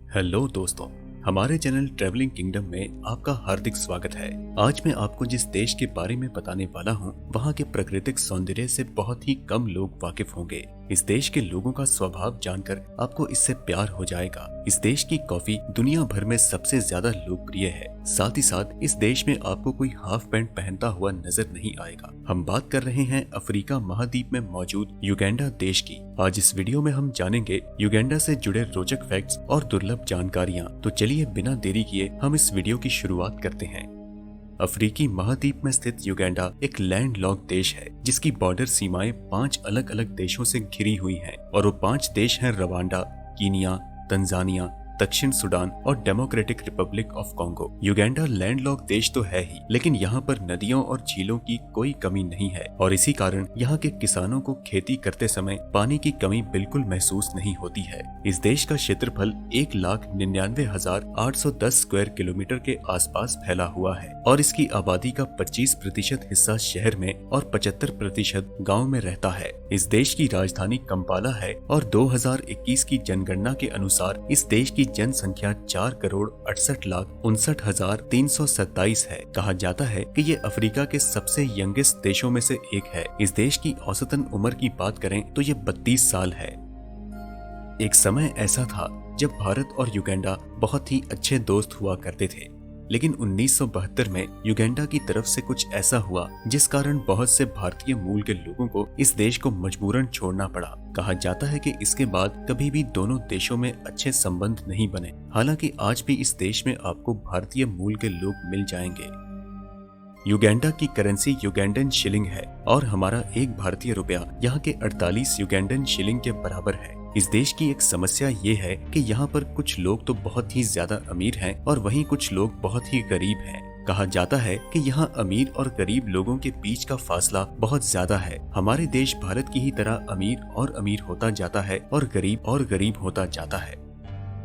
Hello दोस्तों, हमारे channel travelling kingdom में आपका हार्दिक स्वागत है। आज मैं आपको जिस देश के बारे में बताने वाला हूँ, वहाँ के प्राकृतिक सौंदर्य से बहुत ही कम लोग वाकिफ होंगे। इस देश के लोगों का स्वभाव जानकर आपको इससे प्यार हो जाएगा। इस देश की कॉफी दुनिया भर में सबसे ज्यादा लोकप्रिय है। साथ ही साथ इस देश में आपको कोई हाफ पैंट पहनता हुआ नजर नहीं आएगा। हम बात कर रहे हैं अफ्रीका महाद्वीप में मौजूद युगांडा देश की। आज इस वीडियो में हम जानेंगे युगांडा से जुड़े रोचक फैक्ट्स और दुर्लभ जानकारियाँ। तो चलिए बिना देरी किए हम इस वीडियो की शुरुआत करते हैं। अफ्रीकी महाद्वीप में स्थित युगांडा एक लैंडलॉक देश है, जिसकी बॉर्डर सीमाएं 5 अलग अलग देशों से घिरी हुई हैं और वो 5 देश हैं रवांडा, कीनिया, तंजानिया, दक्षिण सूडान और democratic republic of Congo. Uganda landlock देश तो है ही, लेकिन यहाँ पर नदियों और झीलों की कोई कमी नहीं है और इसी कारण यहाँ के किसानों को खेती करते समय पानी की कमी बिल्कुल महसूस नहीं होती है। इस देश का क्षेत्रफल 1,99,810 स्क्वायर किलोमीटर के आसपास फैला हुआ है और इसकी आबादी का 25% हिस्सा शहर में और 75% गाँव में रहता है। इस देश की राजधानी कंपाला है और 2021 की जनगणना के अनुसार इस देश की जनसंख्या 4,68,59,327 है। कहा जाता है कि ये अफ्रीका के सबसे यंगेस्ट देशों में से एक है। इस देश की औसतन उम्र की बात करें तो ये 32 साल है। एक समय ऐसा था जब भारत और युगांडा बहुत ही अच्छे दोस्त हुआ करते थे, लेकिन 1972 में युगांडा की तरफ से कुछ ऐसा हुआ जिस कारण बहुत से भारतीय मूल के लोगों को इस देश को मजबूरन छोड़ना पड़ा। कहा जाता है कि इसके बाद कभी भी दोनों देशों में अच्छे संबंध नहीं बने। हालांकि आज भी इस देश में आपको भारतीय मूल के लोग मिल जाएंगे। युगांडा की करेंसी युगांडन शिलिंग है और हमारा एक भारतीय रुपया यहाँ के 48 युगांडन शिलिंग के बराबर है। इस देश की एक समस्या ये है कि यहाँ पर कुछ लोग तो बहुत ही ज्यादा अमीर हैं और वहीं कुछ लोग बहुत ही गरीब हैं। कहा जाता है कि यहाँ अमीर और गरीब लोगों के बीच का फासला बहुत ज्यादा है। हमारे देश भारत की ही तरह अमीर और अमीर होता जाता है और गरीब होता जाता है।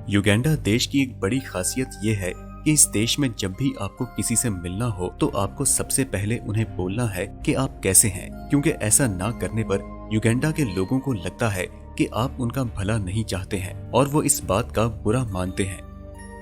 युगांडा देश की एक बड़ी खासियत ये है कि इस देश में जब भी आपको किसी से मिलना हो तो आपको सबसे पहले उन्हें बोलना है कि आप कैसे हैं, क्योंकि ऐसा ना करने पर युगांडा के लोगों को लगता है कि आप उनका भला नहीं चाहते हैं और वो इस बात का बुरा मानते हैं।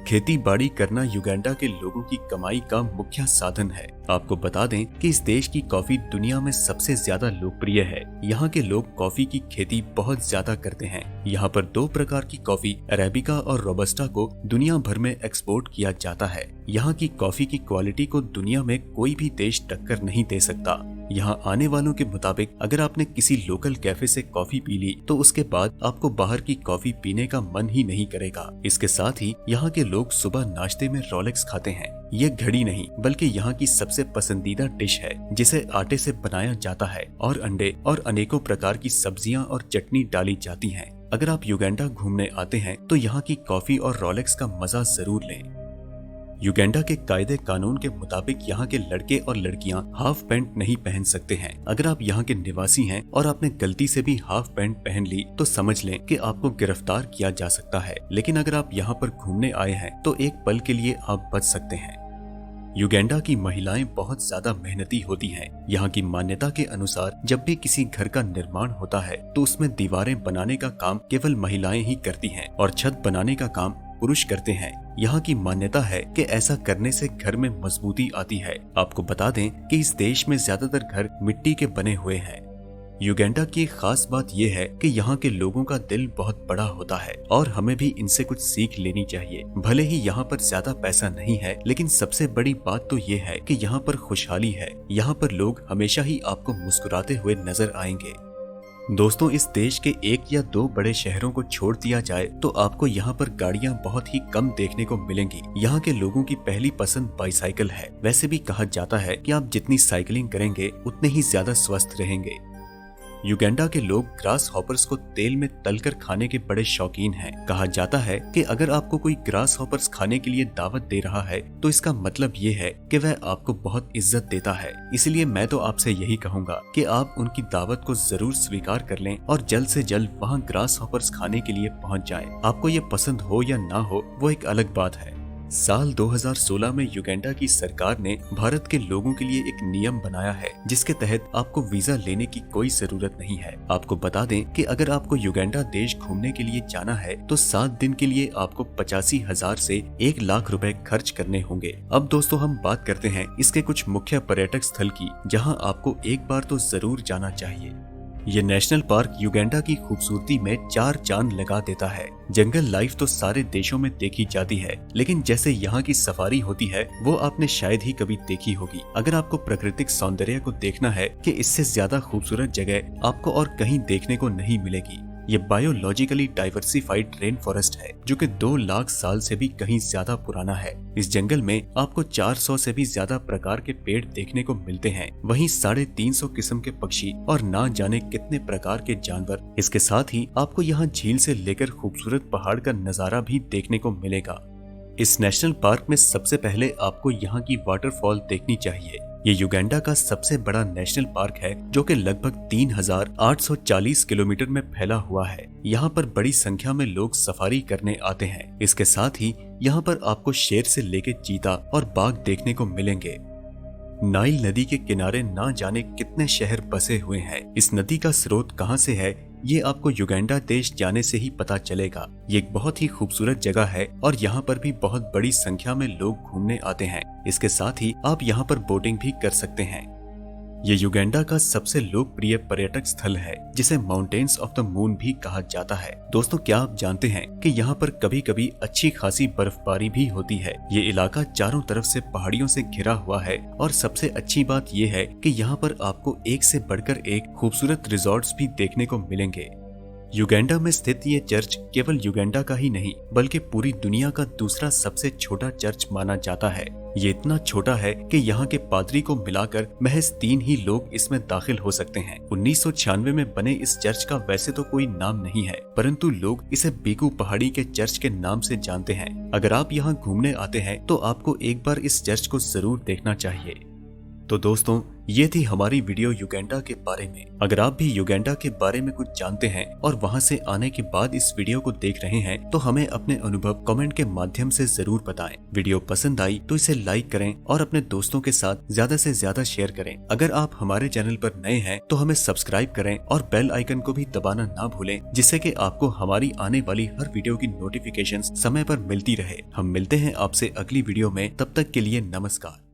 खेती बाड़ी करना युगांडा के लोगों की कमाई का मुख्य साधन है। आपको बता दें कि इस देश की कॉफी दुनिया में सबसे ज्यादा लोकप्रिय है। यहाँ के लोग कॉफी की खेती बहुत ज्यादा करते हैं। यहाँ पर 2 प्रकार की कॉफी, अरेबिका और रोबस्टा को दुनिया भर में एक्सपोर्ट किया जाता है। यहाँ की कॉफी की क्वालिटी को दुनिया में कोई भी देश टक्कर नहीं दे सकता। यहाँ आने वालों के मुताबिक अगर आपने किसी लोकल कैफे से कॉफी पी ली तो उसके बाद आपको बाहर की कॉफी पीने का मन ही नहीं करेगा। इसके साथ ही यहाँ के लोग सुबह नाश्ते में रोलेक्स खाते हैं। ये घड़ी नहीं बल्कि यहाँ की सबसे पसंदीदा डिश है, जिसे आटे से बनाया जाता है और अंडे और अनेकों प्रकार की सब्जियां और चटनी डाली जाती हैं। अगर आप युगांडा घूमने आते हैं तो यहाँ की कॉफी और रोलेक्स का मजा जरूर लें। युगांडा के कायदे कानून के मुताबिक यहाँ के लड़के और लड़कियाँ हाफ पैंट नहीं पहन सकते हैं। अगर आप यहाँ के निवासी हैं और आपने गलती से भी हाफ पैंट पहन ली तो समझ लें कि आपको गिरफ्तार किया जा सकता है। लेकिन अगर आप यहाँ पर घूमने आए हैं तो एक पल के लिए आप बच सकते हैं। युगांडा की महिलाएं बहुत ज्यादा मेहनती होती हैं। यहाँ की मान्यता के अनुसार जब भी किसी घर का निर्माण होता है तो उसमें दीवारें बनाने का काम केवल महिलाएं ही करती हैं और छत बनाने का काम पुरुष करते हैं। यहाँ की मान्यता है कि ऐसा करने से घर में मजबूती आती है। आपको बता दें कि इस देश में ज्यादातर घर मिट्टी के बने हुए हैं। युगांडा की एक खास बात यह है कि यहाँ के लोगों का दिल बहुत बड़ा होता है और हमें भी इनसे कुछ सीख लेनी चाहिए। भले ही यहाँ पर ज्यादा पैसा नहीं है, लेकिन सबसे बड़ी बात तो ये है कि यहाँ पर खुशहाली है। यहाँ पर लोग हमेशा ही आपको मुस्कुराते हुए नजर आएंगे। दोस्तों, इस देश के 1 या 2 बड़े शहरों को छोड़ दिया जाए तो आपको यहाँ पर गाड़ियाँ बहुत ही कम देखने को मिलेंगी। यहाँ के लोगों की पहली पसंद बाईसाइकिल है। वैसे भी कहा जाता है कि आप जितनी साइकिलिंग करेंगे उतने ही ज्यादा स्वस्थ रहेंगे। युगांडा के लोग ग्रास हॉपर्स को तेल में तलकर खाने के बड़े शौकीन हैं। कहा जाता है कि अगर आपको कोई ग्रास हॉपर्स खाने के लिए दावत दे रहा है तो इसका मतलब ये है कि वह आपको बहुत इज्जत देता है। इसलिए मैं तो आपसे यही कहूँगा कि आप उनकी दावत को जरूर स्वीकार कर लें और जल्द से जल्द वहाँ ग्रास हॉपर्स खाने के लिए पहुँच जाएं। आपको ये पसंद हो या ना हो वो एक अलग बात है। साल 2016 में युगांडा की सरकार ने भारत के लोगों के लिए एक नियम बनाया है जिसके तहत आपको वीजा लेने की कोई जरूरत नहीं है। आपको बता दें कि अगर आपको युगांडा देश घूमने के लिए जाना है तो 7 दिन के लिए आपको 85,000 से 1 लाख रुपए खर्च करने होंगे। अब दोस्तों हम बात करते हैं इसके कुछ मुख्य पर्यटक स्थल की जहाँ आपको एक बार तो जरूर जाना चाहिए। ये नेशनल पार्क युगांडा की खूबसूरती में 4 चांद लगा देता है। जंगल लाइफ तो सारे देशों में देखी जाती है, लेकिन जैसे यहाँ की सफारी होती है वो आपने शायद ही कभी देखी होगी। अगर आपको प्राकृतिक सौंदर्य को देखना है कि इससे ज्यादा खूबसूरत जगह आपको और कहीं देखने को नहीं मिलेगी। ये बायोलॉजिकली डाइवर्सिफाइड रेन फॉरेस्ट है जो कि 2 लाख साल से भी कहीं ज्यादा पुराना है। इस जंगल में आपको 400 से भी ज्यादा प्रकार के पेड़ देखने को मिलते हैं। वहीं 350 किस्म के पक्षी और ना जाने कितने प्रकार के जानवर। इसके साथ ही आपको यहाँ झील से लेकर खूबसूरत पहाड़ का नजारा भी देखने को मिलेगा। इस नेशनल पार्क में सबसे पहले आपको यहाँ की वाटरफॉल देखनी चाहिए। ये युगांडा का सबसे बड़ा नेशनल पार्क है जो कि लगभग 3,840 किलोमीटर में फैला हुआ है। यहाँ पर बड़ी संख्या में लोग सफारी करने आते हैं। इसके साथ ही यहाँ पर आपको शेर से लेकर चीता और बाघ देखने को मिलेंगे। नाइल नदी के किनारे ना जाने कितने शहर बसे हुए हैं। इस नदी का स्रोत कहाँ से है ये आपको युगांडा देश जाने से ही पता चलेगा। ये एक बहुत ही खूबसूरत जगह है और यहाँ पर भी बहुत बड़ी संख्या में लोग घूमने आते हैं। इसके साथ ही आप यहाँ पर बोटिंग भी कर सकते हैं। ये युगांडा का सबसे लोकप्रिय पर्यटक स्थल है जिसे माउंटेन्स ऑफ द मून भी कहा जाता है। दोस्तों क्या आप जानते हैं कि यहाँ पर कभी कभी अच्छी खासी बर्फबारी भी होती है। ये इलाका चारों तरफ से पहाड़ियों से घिरा हुआ है और सबसे अच्छी बात ये है कि यहाँ पर आपको एक से बढ़कर एक खूबसूरत रिजॉर्ट्स भी देखने को मिलेंगे। युगांडा में स्थित ये चर्च केवल युगांडा का ही नहीं बल्कि पूरी दुनिया का दूसरा सबसे छोटा चर्च माना जाता है। ये इतना छोटा है कि यहाँ के पादरी को मिलाकर महज 3 ही लोग इसमें दाखिल हो सकते हैं। 1996 में बने इस चर्च का वैसे तो कोई नाम नहीं है, परंतु लोग इसे बीकू पहाड़ी के चर्च के नाम से जानते हैं। अगर आप यहाँ घूमने आते हैं तो आपको एक बार इस चर्च को जरूर देखना चाहिए। तो दोस्तों ये थी हमारी वीडियो युगांडा के बारे में। अगर आप भी युगांडा के बारे में कुछ जानते हैं और वहां से आने के बाद इस वीडियो को देख रहे हैं तो हमें अपने अनुभव कमेंट के माध्यम से जरूर बताएं। वीडियो पसंद आई तो इसे लाइक करें और अपने दोस्तों के साथ ज्यादा से ज्यादा शेयर करें। अगर आप हमारे चैनल पर नए हैं तो हमें सब्सक्राइब करें और बेल आइकन को भी दबाना ना भूलें, जिससे कि आपको हमारी आने वाली हर वीडियो की नोटिफिकेशन समय पर मिलती रहे। हम मिलते हैं आपसे अगली वीडियो में, तब तक के लिए नमस्कार।